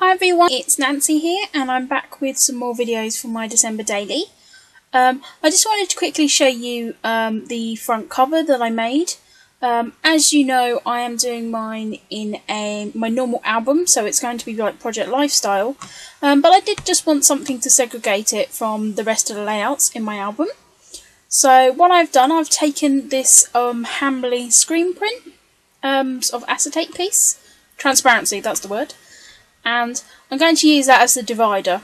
Hi everyone, it's Nancy here and I'm back with some more videos for my December daily. I just wanted to quickly show you the front cover that I made. As you know, I am doing mine in my normal album, so it's going to be like Project Lifestyle, but I did just want something to segregate it from the rest of the layouts in my album. So what I've done, I've taken this Hamley screen print of acetate piece, transparency, that's the word. And I'm going to use that as the divider.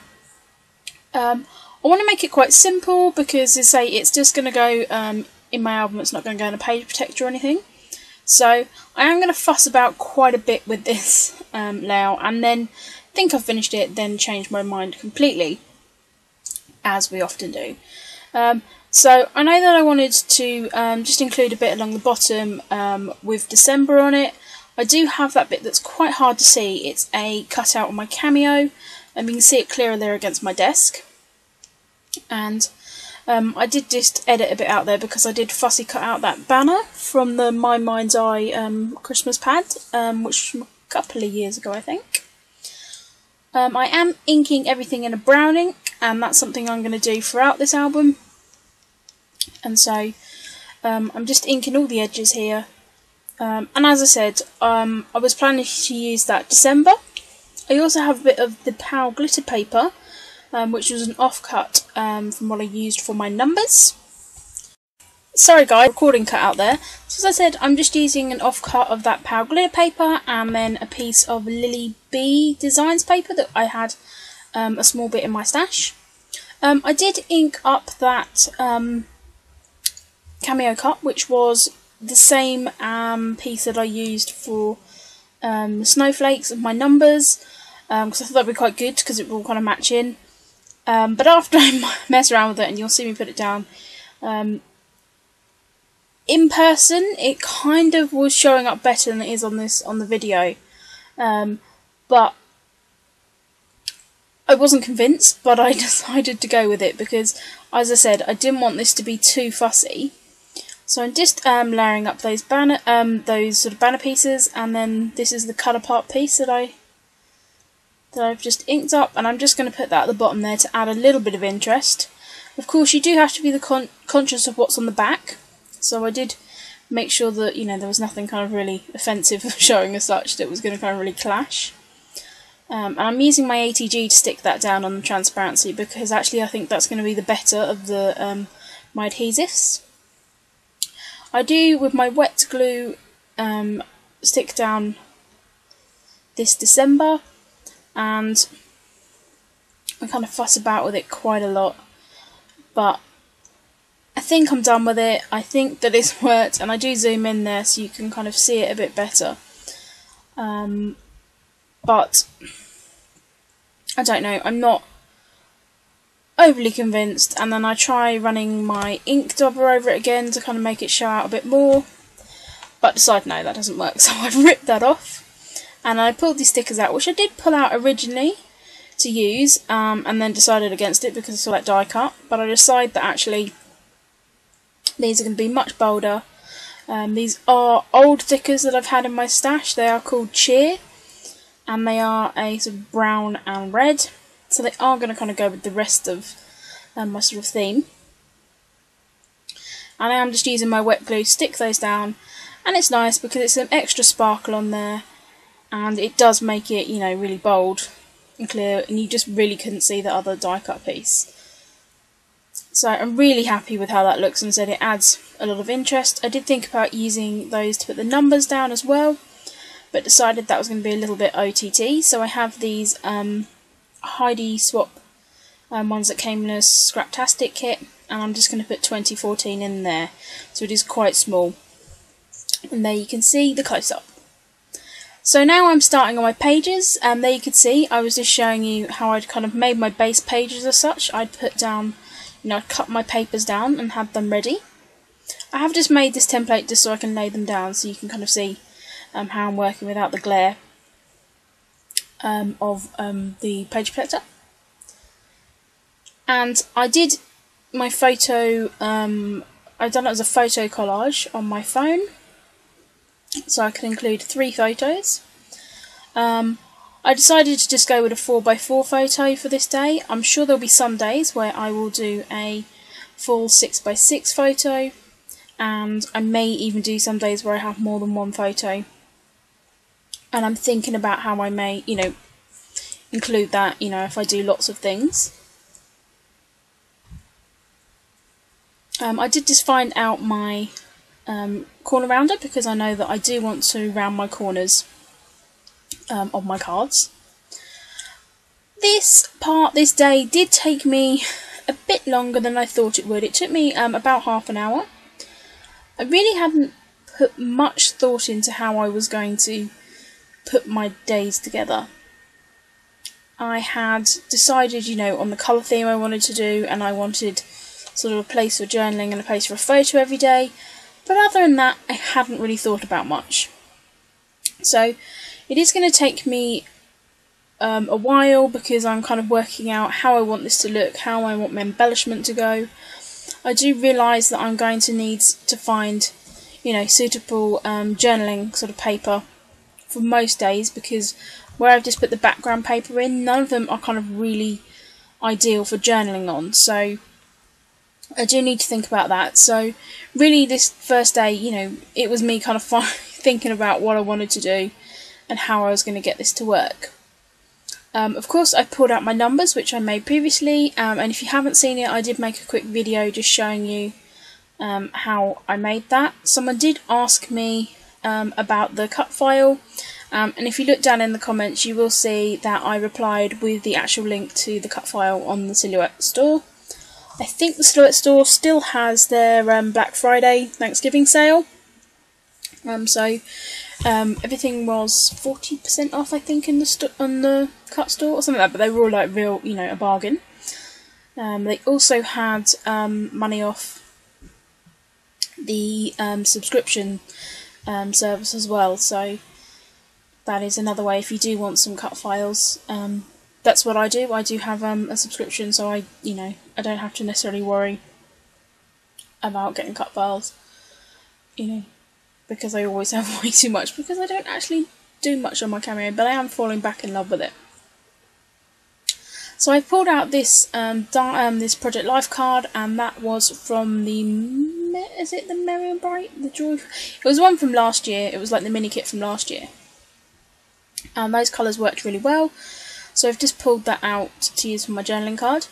I want to make it quite simple because, as I say, it's just going to go in my album. It's not going to go in a page protector or anything. So I am going to fuss about quite a bit with this layout, and then think I've finished it, then change my mind completely, as we often do. So I know that I wanted to just include a bit along the bottom with December on it. I do have that bit that's quite hard to see. It's a cutout of my cameo, and you can see it clearer there against my desk. And I did just edit a bit out there because I did fussy cut out that banner from the My Mind's Eye Christmas pad, which was a couple of years ago, I think. I am inking everything in a brown ink, and that's something I'm going to do throughout this album. And so I'm just inking all the edges here. And as I said, I was planning to use that December. I also have a bit of the Pow glitter paper, which was an offcut from what I used for my numbers. Sorry guys, recording cut out there. So as I said, I'm just using an offcut of that Pow glitter paper and then a piece of Lily B Designs paper that I had a small bit in my stash. I did ink up that cameo cut, which was the same piece that I used for the snowflakes of my numbers, because I thought that would be quite good because it will kind of match in. But after I mess around with it, and you'll see me put it down, in person it kind of was showing up better than it is on the video. But I wasn't convinced, but I decided to go with it because, as I said, I didn't want this to be too fussy. So I'm just layering up those sort of banner pieces, and then this is the cut apart piece that I've just inked up, and I'm just going to put that at the bottom there to add a little bit of interest. Of course, you do have to be conscious of what's on the back, so I did make sure that there was nothing kind of really offensive showing as such that was going to kind of really clash. And I'm using my ATG to stick that down on the transparency because actually I think that's going to be the better of the my adhesives. I do, with my wet glue, stick down this December, and I kind of fuss about with it quite a lot, but I think I'm done with it. I think that it's worked, and I do zoom in there so you can kind of see it a bit better. But I don't know, I'm not overly convinced, and then I try running my ink dauber over it again to kind of make it show out a bit more, but decide no, that doesn't work, so I've ripped that off, and I pulled these stickers out, which I did pull out originally to use, and then decided against it because I saw that die cut, but I decided that actually these are going to be much bolder. These are old stickers that I've had in my stash. They are called Cheer, and they are a sort of brown and red. So they are going to kind of go with the rest of my sort of theme. And I am just using my wet glue to stick those down. And it's nice because it's an extra sparkle on there. And it does make it, really bold and clear. And you just really couldn't see the other die cut piece. So I'm really happy with how that looks, and said it adds a lot of interest. I did think about using those to put the numbers down as well, but decided that was going to be a little bit OTT. So I have these Heidi swap ones that came in a Scraptastic kit, and I'm just going to put 2014 in there, so it is quite small. And there you can see the close-up. So now I'm starting on my pages, and there you can see I was just showing you how I'd kind of made my base pages as such. I'd put down, I'd cut my papers down and had them ready. I have just made this template just so I can lay them down so you can kind of see how I'm working without the glare of the page protector. And I did my photo, I've done it as a photo collage on my phone, so I can include 3 photos. I decided to just go with a 4x4 photo for this day. I'm sure there'll be some days where I will do a full 6x6 photo, and I may even do some days where I have more than one photo. And I'm thinking about how I may, include that, if I do lots of things. I did just find out my corner rounder, because I know that I do want to round my corners of my cards. This day did take me a bit longer than I thought it would. It took me about half an hour. I really hadn't put much thought into how I was going to put my days together. I had decided, on the colour theme I wanted to do, and I wanted sort of a place for journaling and a place for a photo every day. But other than that, I hadn't really thought about much. So it is going to take me a while, because I'm kind of working out how I want this to look, how I want my embellishment to go. I do realise that I'm going to need to find, suitable journaling sort of paper for most days, because where I've just put the background paper in, none of them are kind of really ideal for journaling on. So I do need to think about that. So really this first day, it was me kind of thinking about what I wanted to do and how I was going to get this to work. Of course, I pulled out my numbers, which I made previously, and if you haven't seen it, I did make a quick video just showing you how I made that. Someone did ask me about the cut file, and if you look down in the comments, you will see that I replied with the actual link to the cut file on the Silhouette store. I think the Silhouette store still has their Black Friday Thanksgiving sale, so everything was 40% off, I think, on the cut store or something like that, but they were all like real, a bargain. They also had money off the subscription service as well, so that is another way if you do want some cut files. That's what I do. I do have a subscription, so I don't have to necessarily worry about getting cut files, because I always have way too much, because I don't actually do much on my Cameo, but I am falling back in love with it. So I pulled out this this Project Life card, and that was from the Merry and Bright? The Joy? It was one from last year. It was like the mini kit from last year, and those colours worked really well. So I've just pulled that out to use for my journaling card.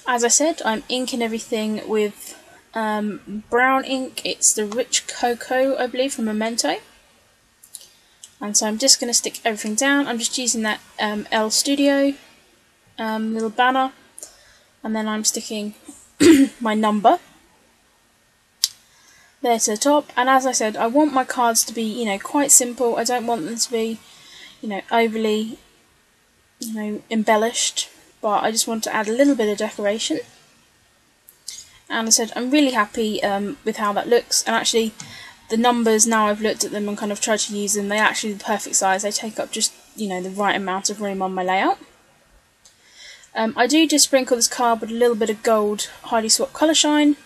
As I said, I'm inking everything with brown ink. It's the Rich Cocoa, I believe, from Memento. And so I'm just going to stick everything down. I'm just using that L Studio little banner, and then I'm sticking my number there to the top. And as I said, I want my cards to be, quite simple. I don't want them to be, overly, embellished, but I just want to add a little bit of decoration. And I said I'm really happy with how that looks, and actually the numbers, now I've looked at them and kind of tried to use them, they're actually the perfect size. They take up just the right amount of room on my layout. I do just sprinkle this card with a little bit of gold Highly Swap Colour Shine,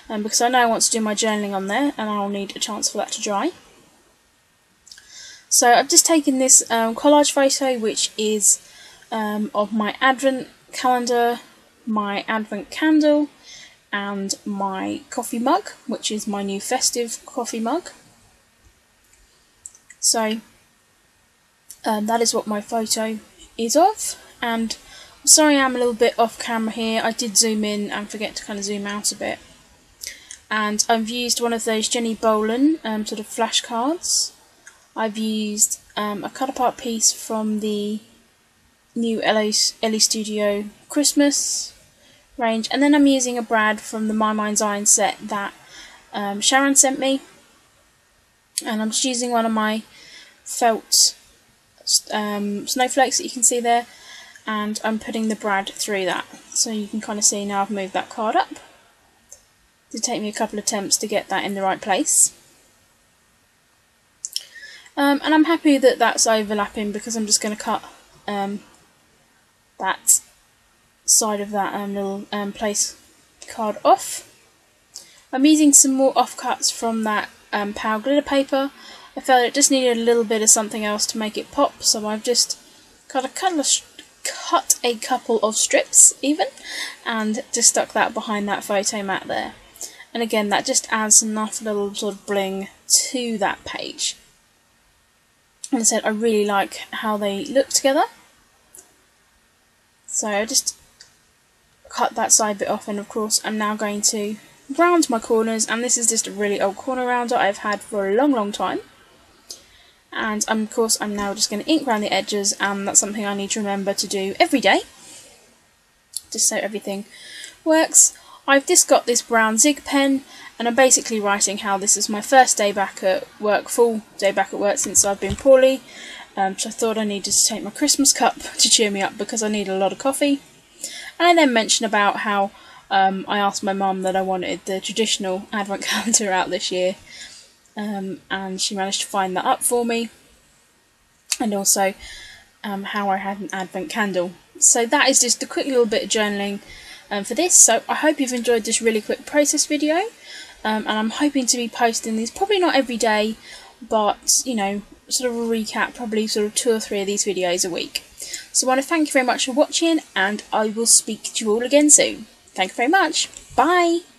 because I know I want to do my journaling on there, and I'll need a chance for that to dry. So I've just taken this collage photo, which is of my Advent calendar, my Advent candle, and my coffee mug, which is my new festive coffee mug. So that is what my photo is of, and I'm sorry I'm a little bit off camera here. I did zoom in and forget to kind of zoom out a bit. And I've used one of those Jenny Bolan sort of flashcards. I've used a cut apart piece from the new Ellie Studio Christmas range, and then I'm using a brad from the My Mind's Iron set that Sharon sent me, and I'm just using one of my felt snowflakes that you can see there, and I'm putting the brad through that, so you can kind of see now I've moved that card up. It did take me a couple of attempts to get that in the right place, and I'm happy that that's overlapping, because I'm just going to cut that side of that little place card off. I'm using some more offcuts from that Power glitter paper. I felt it just needed a little bit of something else to make it pop, so I've just cut a couple of strips even, and just stuck that behind that photo mat there. And again, that just adds enough little sort of bling to that page. And I said I really like how they look together. So I just cut that side bit off, and of course I'm now going to round my corners, and this is just a really old corner rounder I've had for a long time. And of course I'm now just going to ink around the edges, and that's something I need to remember to do every day, just so everything works. I've just got this brown Zig pen, and I'm basically writing how this is my first day back at work, full day back at work since I've been poorly. So I thought I needed to take my Christmas cup to cheer me up because I need a lot of coffee. And I then mentioned about how I asked my mum that I wanted the traditional advent calendar out this year, and she managed to find that up for me, and also how I had an advent candle. So that is just a quick little bit of journaling for this. So I hope you've enjoyed this really quick process video, and I'm hoping to be posting these probably not every day, but you know, sort of a recap, probably sort of 2 or 3 of these videos a week. So I want to thank you very much for watching, and I will speak to you all again soon. Thank you very much. Bye.